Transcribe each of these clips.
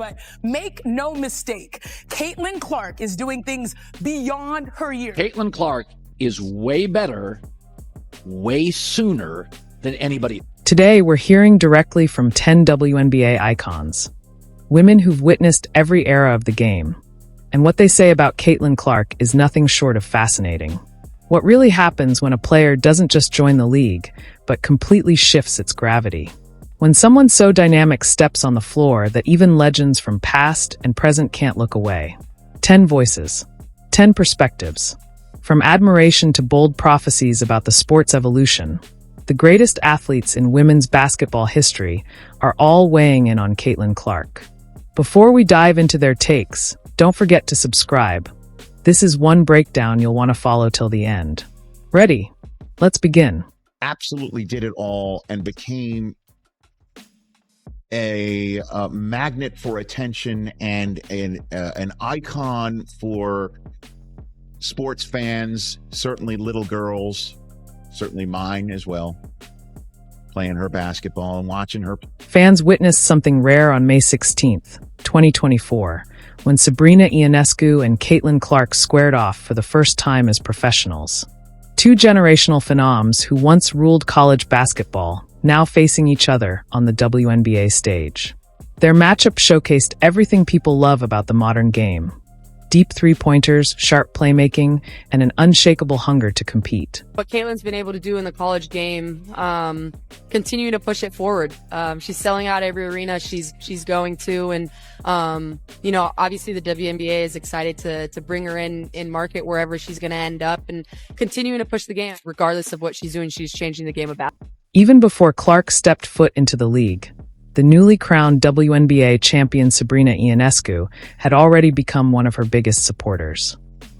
but make no mistake, Caitlin Clark is doing things beyond her years. Caitlin Clark is way better, way sooner than anybody. Today, we're hearing directly from 10 WNBA icons, women who've witnessed every era of the game. And what they say about Caitlin Clark is nothing short of fascinating. What really happens when a player doesn't just join the league, but completely shifts its gravity. When someone so dynamic steps on the floor that even legends from past and present can't look away. 10 voices, 10 perspectives. From admiration to bold prophecies about the sport's evolution, the greatest athletes in women's basketball history are all weighing in on Caitlin Clark. Before we dive into their takes, don't forget to subscribe. This is one breakdown you'll want to follow till the end. Ready? Let's begin. Absolutely did it all and became a magnet for attention and an icon for sports fans, certainly little girls, certainly mine as well, playing her basketball and watching her. Fans witnessed something rare on May 16th, 2024, when Sabrina Ionescu and Caitlin Clark squared off for the first time as professionals. Two generational phenoms who once ruled college basketball, now facing each other on the WNBA stage. Their matchup showcased everything people love about the modern game: deep three-pointers, sharp playmaking, and an unshakable hunger to compete. What Caitlin's been able to do in the college game, continue to push it forward. She's selling out every arena she's going to, and obviously the WNBA is excited to bring her in market wherever she's going to end up, and continuing to push the game. Regardless of what she's doing, she's changing the game about. Even before Clark stepped foot into the league, the newly crowned WNBA champion Sabrina Ionescu had already become one of her biggest supporters.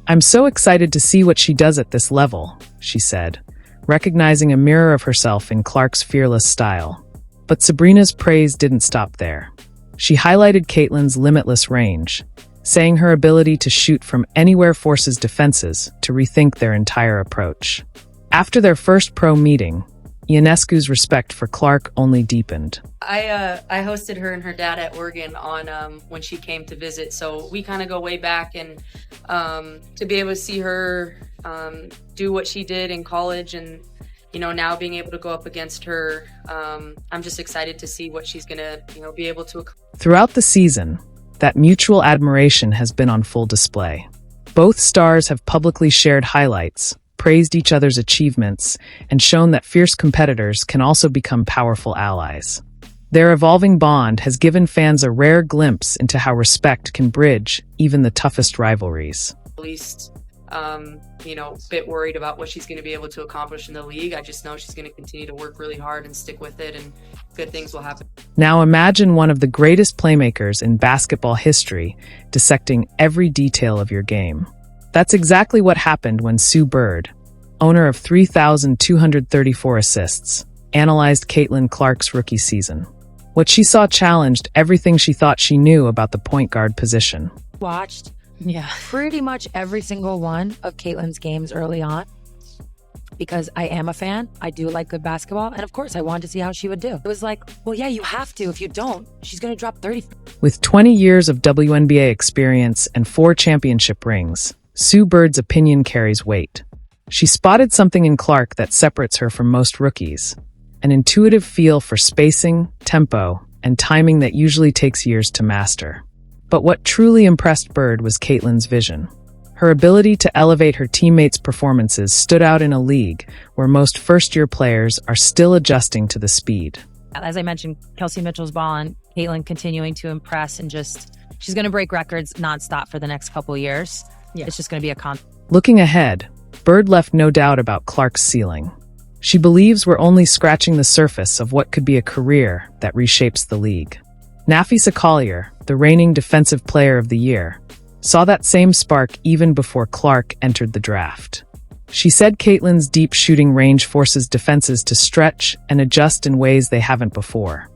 "I'm so excited to see what she does at this level," she said, recognizing a mirror of herself in Clark's fearless style. But Sabrina's praise didn't stop there. She highlighted Caitlin's limitless range, saying her ability to shoot from anywhere forces defenses to rethink their entire approach. After their first pro meeting, Ionescu's respect for Clark only deepened. I hosted her and her dad at Oregon on when she came to visit, so we kind of go way back, and to be able to see her do what she did in college, and now being able to go up against her, I'm just excited to see what she's gonna be able to accomplish. Throughout the season, that mutual admiration has been on full display. Both stars have publicly shared highlights, praised each other's achievements, and shown that fierce competitors can also become powerful allies. Their evolving bond has given fans a rare glimpse into how respect can bridge even the toughest rivalries. At least, bit worried about what she's going to be able to accomplish in the league. I just know she's going to continue to work really hard and stick with it, and good things will happen. Now imagine one of the greatest playmakers in basketball history dissecting every detail of your game. That's exactly what happened when Sue Bird, owner of 3,234 assists, analyzed Caitlin Clark's rookie season. What she saw challenged everything she thought she knew about the point guard position. Watched pretty much every single one of Caitlin's games early on because I am a fan. I do like good basketball, and of course I wanted to see how she would do. It was like, well, yeah, you have to. If you don't, she's going to drop 30. With 20 years of WNBA experience and 4 championship rings, Sue Bird's opinion carries weight. She spotted something in Clark that separates her from most rookies: an intuitive feel for spacing, tempo, and timing that usually takes years to master. But what truly impressed Bird was Caitlin's vision. Her ability to elevate her teammates' performances stood out in a league where most first-year players are still adjusting to the speed. As I mentioned, Kelsey Mitchell's balling, Caitlin continuing to impress, and she's going to break records nonstop for the next couple years. Yeah. It's just going to be a constant. Looking ahead, Bird left no doubt about Clark's ceiling. She believes we're only scratching the surface of what could be a career that reshapes the league. Napheesa Collier, the reigning Defensive Player of the Year, saw that same spark even before Clark entered the draft. She said Caitlin's deep shooting range forces defenses to stretch and adjust in ways they haven't before.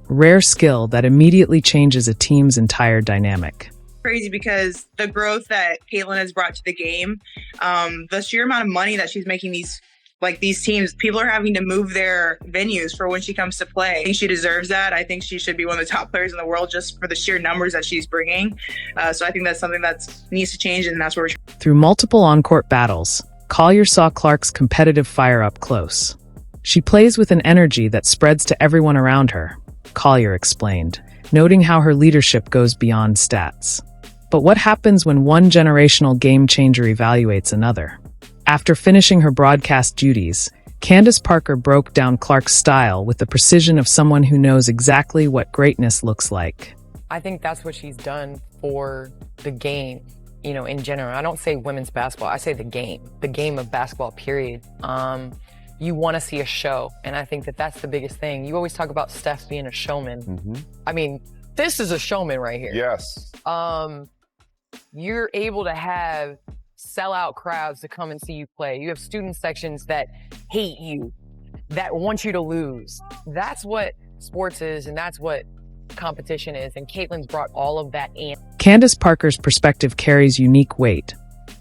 Rare skill that immediately changes a team's entire dynamic. Crazy because the growth that Caitlin has brought to the game, the sheer amount of money that she's making these Like these teams, people are having to move their venues for when she comes to play. I think she deserves that. I think she should be one of the top players in the world just for the sheer numbers that she's bringing. So I think that's something that needs to change, and that's where we're Through multiple on-court battles, Collier saw Clark's competitive fire up close. She plays with an energy that spreads to everyone around her, Collier explained, noting how her leadership goes beyond stats. But what happens when one generational game changer evaluates another? After finishing her broadcast duties, Candace Parker broke down Clark's style with the precision of someone who knows exactly what greatness looks like. I think that's what she's done for the game, in general. I don't say women's basketball, I say the game of basketball, period. You want to see a show, and I think that that's the biggest thing. You always talk about Steph being a showman. Mm-hmm. I mean, this is a showman right here. Yes. You're able to have sellout crowds to come and see you play. You have student sections that hate you, that want you to lose. That's what sports is, and that's what competition is, and Caitlin's brought all of that in. Candace Parker's perspective carries unique weight.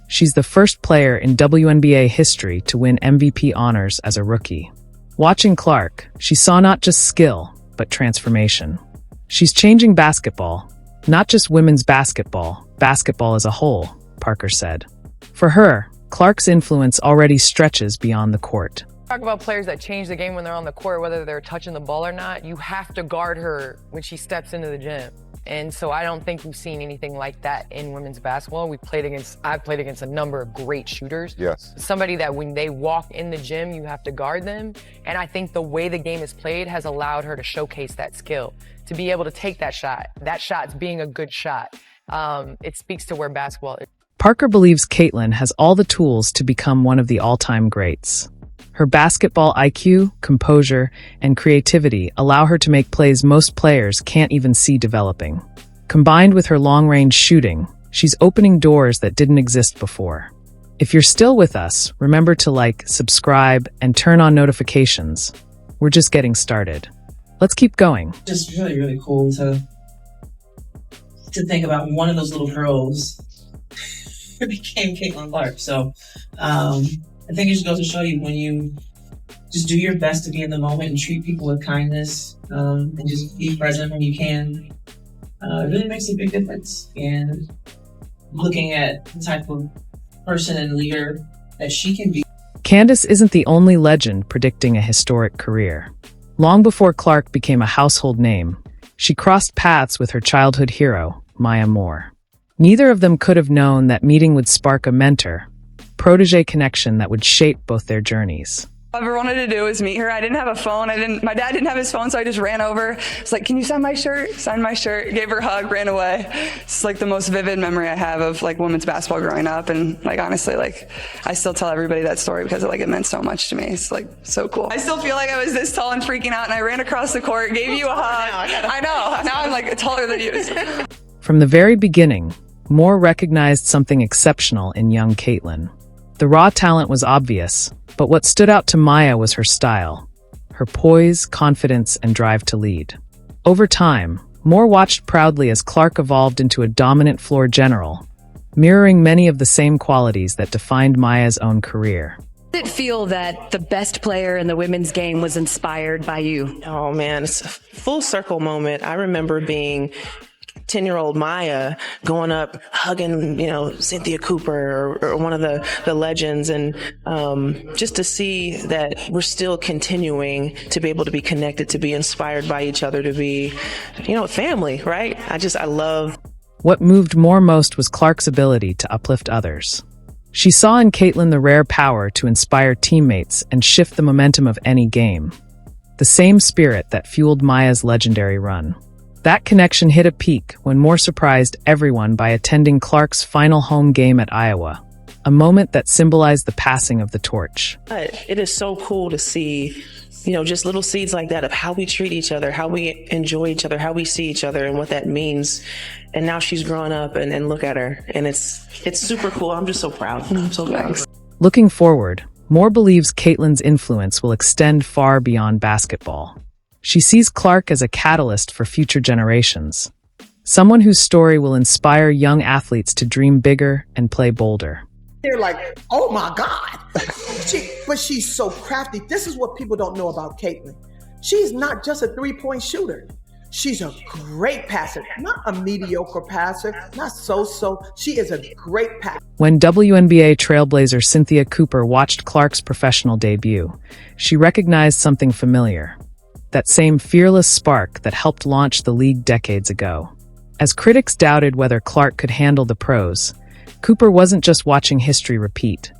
She's the first player in WNBA history to win MVP honors as a rookie. Watching Clark, she saw not just skill, but transformation. She's changing basketball, not just women's basketball as a whole, Parker said. For her, Clark's influence already stretches beyond the court. Talk about players that change the game when they're on the court, whether they're touching the ball or not. You have to guard her when she steps into the gym. And so I don't think we've seen anything like that in women's basketball. I've played against a number of great shooters. Yes. Somebody that when they walk in the gym, you have to guard them. And I think the way the game is played has allowed her to showcase that skill, to be able to take that shot. That shot's being a good shot. It speaks to where basketball is. Parker believes Caitlin has all the tools to become one of the all-time greats. Her basketball IQ, composure, and creativity allow her to make plays most players can't even see developing. Combined with her long-range shooting, she's opening doors that didn't exist before. If you're still with us, remember to like, subscribe, and turn on notifications. We're just getting started. Let's keep going. Just really, really cool to think about one of those little girls became Caitlin Clark. So I think it just goes to show you, when you just do your best to be in the moment and treat people with kindness, and just be present when you can, it really makes a big difference. And looking at the type of person and leader that she can be. Candace isn't the only legend predicting a historic career. Long before Clark became a household name, she crossed paths with her childhood hero, Maya Moore. Neither of them could have known that meeting would spark a mentor-protégé connection that would shape both their journeys. All I ever wanted to do was meet her. I didn't have a phone. My dad didn't have his phone, so I just ran over. It's like, can you sign my shirt? Signed my shirt, gave her a hug, ran away. It's like the most vivid memory I have of like women's basketball growing up. And like, honestly, like I still tell everybody that story because it meant so much to me. It's like so cool. I still feel like I was this tall and freaking out, and I ran across the court, gave you a hug. I know. Now I'm like taller than you. From the very beginning, Moore recognized something exceptional in young Caitlin. The raw talent was obvious, but what stood out to Maya was her style, her poise, confidence, and drive to lead. Over time, Moore watched proudly as Clark evolved into a dominant floor general, mirroring many of the same qualities that defined Maya's own career. Did it feel that the best player in the women's game was inspired by you? Oh man, it's a full circle moment. I remember being 10-year-old Maya going up, hugging, Cynthia Cooper or one of the legends. And just to see that we're still continuing to be able to be connected, to be inspired by each other, to be, family, right? I love. What moved Moore most was Clark's ability to uplift others. She saw in Caitlin the rare power to inspire teammates and shift the momentum of any game. The same spirit that fueled Maya's legendary run. That connection hit a peak when Moore surprised everyone by attending Clark's final home game at Iowa, a moment that symbolized the passing of the torch. It is so cool to see, just little seeds like that of how we treat each other, how we enjoy each other, how we see each other, and what that means. And now she's growing up, and look at her, and it's super cool. I'm just so proud. I'm so proud. Looking forward, Moore believes Caitlin's influence will extend far beyond basketball. She sees Clark as a catalyst for future generations, someone whose story will inspire young athletes to dream bigger and play bolder. They're like, oh my God. But she's so crafty. This is what people don't know about Caitlin. She's not just a three-point shooter. She's a great passer, not a mediocre passer, not so-so. She is a great passer. When WNBA trailblazer Cynthia Cooper watched Clark's professional debut, she recognized something familiar. That same fearless spark that helped launch the league decades ago. As critics doubted whether Clark could handle the pros, Cooper wasn't just watching history repeat.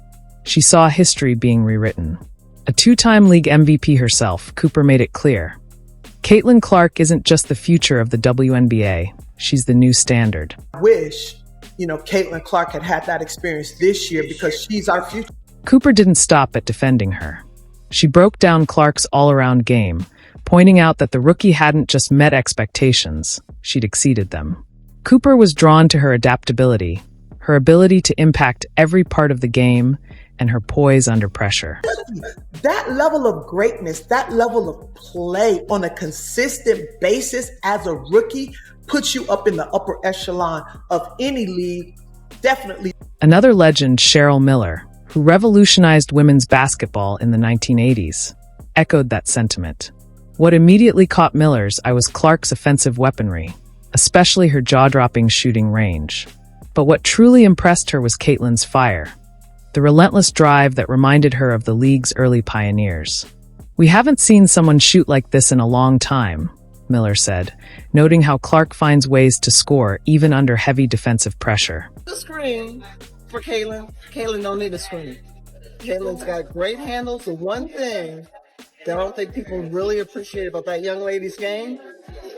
She saw history being rewritten. A two-time league MVP herself, Cooper made it clear. Caitlin Clark isn't just the future of the WNBA, she's the new standard. I wish, Caitlin Clark had that experience this year because she's our future. Cooper didn't stop at defending her. She broke down Clark's all-around game, pointing out that the rookie hadn't just met expectations, she'd exceeded them. Cooper was drawn to her adaptability, her ability to impact every part of the game, and her poise under pressure. That level of greatness, that level of play on a consistent basis as a rookie puts you up in the upper echelon of any league, definitely. Another legend, Cheryl Miller, who revolutionized women's basketball in the 1980s, echoed that sentiment. What immediately caught Miller's eye was Clark's offensive weaponry, especially her jaw-dropping shooting range. But what truly impressed her was Caitlin's fire. The relentless drive that reminded her of the league's early pioneers. We haven't seen someone shoot like this in a long time, Miller said, noting how Clark finds ways to score even under heavy defensive pressure. The screen for Caitlin. Caitlin don't need a screen. Caitlin's got great handles. The one thing that I don't think people really appreciate about that young lady's game,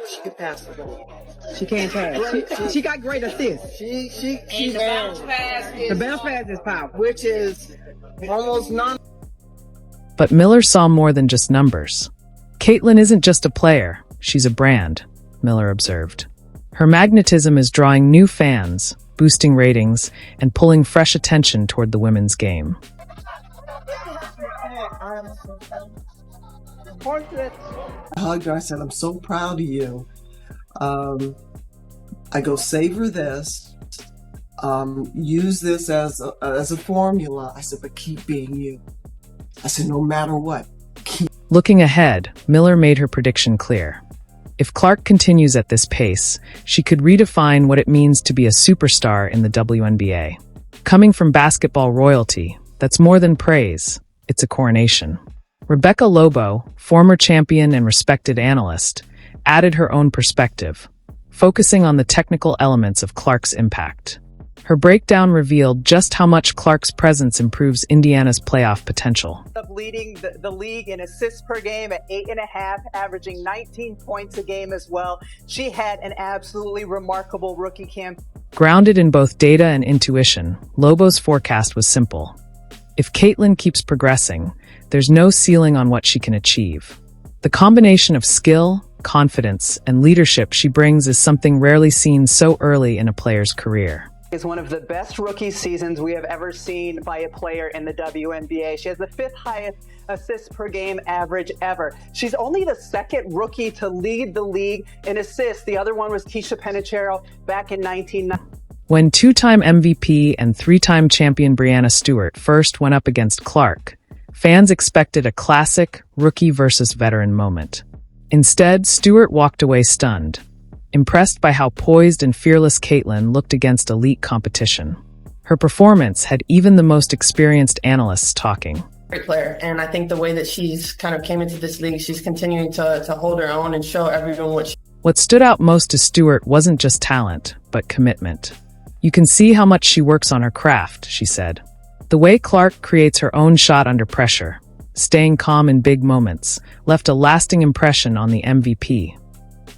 she can pass the ball. She can't pass. She got great assists. The bounce pass is powerful. Which is almost non. But Miller saw more than just numbers. Caitlin isn't just a player, she's a brand, Miller observed. Her magnetism is drawing new fans, boosting ratings, and pulling fresh attention toward the women's game. I hugged her. I said, I'm so proud of you. I go, savor this. Use this as a formula. I said, but keep being you. I said, no matter what. Looking ahead, Miller made her prediction clear. If Clark continues at this pace, she could redefine what it means to be a superstar in the WNBA. Coming from basketball royalty, that's more than praise. It's a coronation. Rebecca Lobo, former champion and respected analyst, added her own perspective, focusing on the technical elements of Clark's impact. Her breakdown revealed just how much Clark's presence improves Indiana's playoff potential. Leading the league in assists per game at 8.5, averaging 19 points a game as well. She had an absolutely remarkable rookie camp. Grounded in both data and intuition, Lobo's forecast was simple. If Caitlin keeps progressing, there's no ceiling on what she can achieve. The combination of skill, confidence, and leadership she brings is something rarely seen so early in a player's career. Is one of the best rookie seasons we have ever seen by a player in the WNBA. She has the 5th highest assists per game average ever. She's only the 2nd rookie to lead the league in assists. The other one was Keisha Penicheiro back in 1990. When two-time MVP and 3-time champion Breanna Stewart first went up against Clark, fans expected a classic rookie versus veteran moment. Instead, Stewart walked away stunned, impressed by how poised and fearless Caitlin looked against elite competition. Her performance had even the most experienced analysts talking. Great player, and I think the way that she's kind of came into this league, she's continuing to hold her own and show everyone what she... What stood out most to Stewart wasn't just talent, but commitment. You can see how much she works on her craft, she said. The way Clark creates her own shot under pressure, staying calm in big moments, left a lasting impression on the MVP.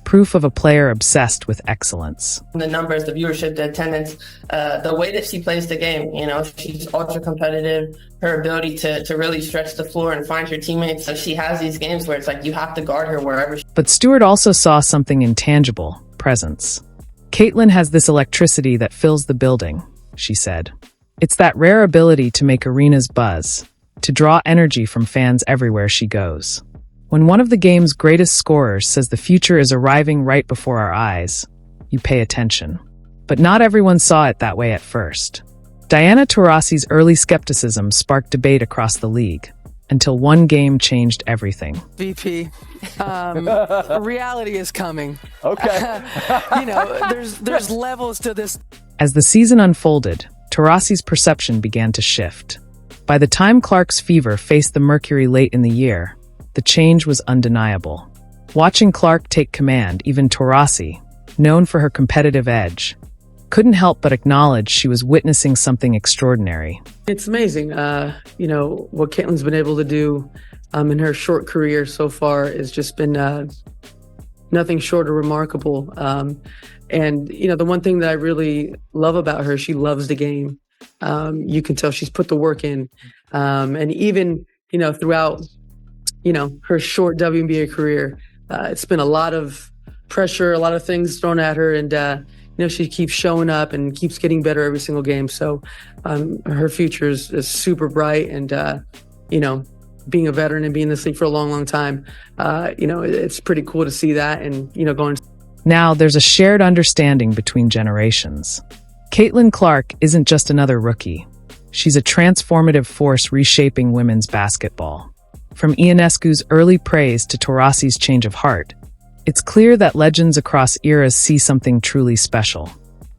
Proof of a player obsessed with excellence. The numbers, the viewership, the attendance, the way that she plays the game, she's ultra competitive, her ability to really stretch the floor and find her teammates. Like, she has these games where it's like you have to guard her wherever. But Stewart also saw something intangible, presence. Caitlin has this electricity that fills the building, she said. It's that rare ability to make arenas buzz, to draw energy from fans everywhere she goes. When one of the game's greatest scorers says the future is arriving right before our eyes, you pay attention. But not everyone saw it that way at first. Diana Taurasi's early skepticism sparked debate across the league, until one game changed everything. VP, reality is coming. Okay. There's levels to this. As the season unfolded, Taurasi's perception began to shift. By the time Clark's fever faced the Mercury late in the year, the change was undeniable. Watching Clark take command, even Taurasi, known for her competitive edge, couldn't help but acknowledge she was witnessing something extraordinary. It's amazing, what Caitlin's been able to do in her short career so far has just been nothing short of remarkable. And the one thing that I really love about her, she loves the game. You can tell she's put the work in. And even, throughout, her short WNBA career, it's been a lot of pressure, a lot of things thrown at her. And, she keeps showing up and keeps getting better every single game. So her future is super bright. And, being a veteran and being in this league for a long, long time, it's pretty cool to see that and, going. Now, there's a shared understanding between generations. Caitlin Clark isn't just another rookie. She's a transformative force reshaping women's basketball. From Ionescu's early praise to Taurasi's change of heart, it's clear that legends across eras see something truly special.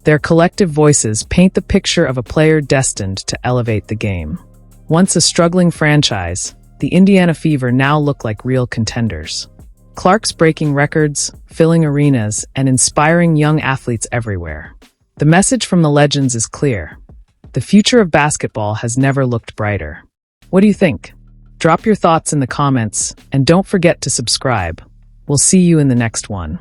Their collective voices paint the picture of a player destined to elevate the game. Once a struggling franchise, the Indiana Fever now look like real contenders. Clark's breaking records, filling arenas, and inspiring young athletes everywhere. The message from the legends is clear. The future of basketball has never looked brighter. What do you think? Drop your thoughts in the comments, and don't forget to subscribe. We'll see you in the next one.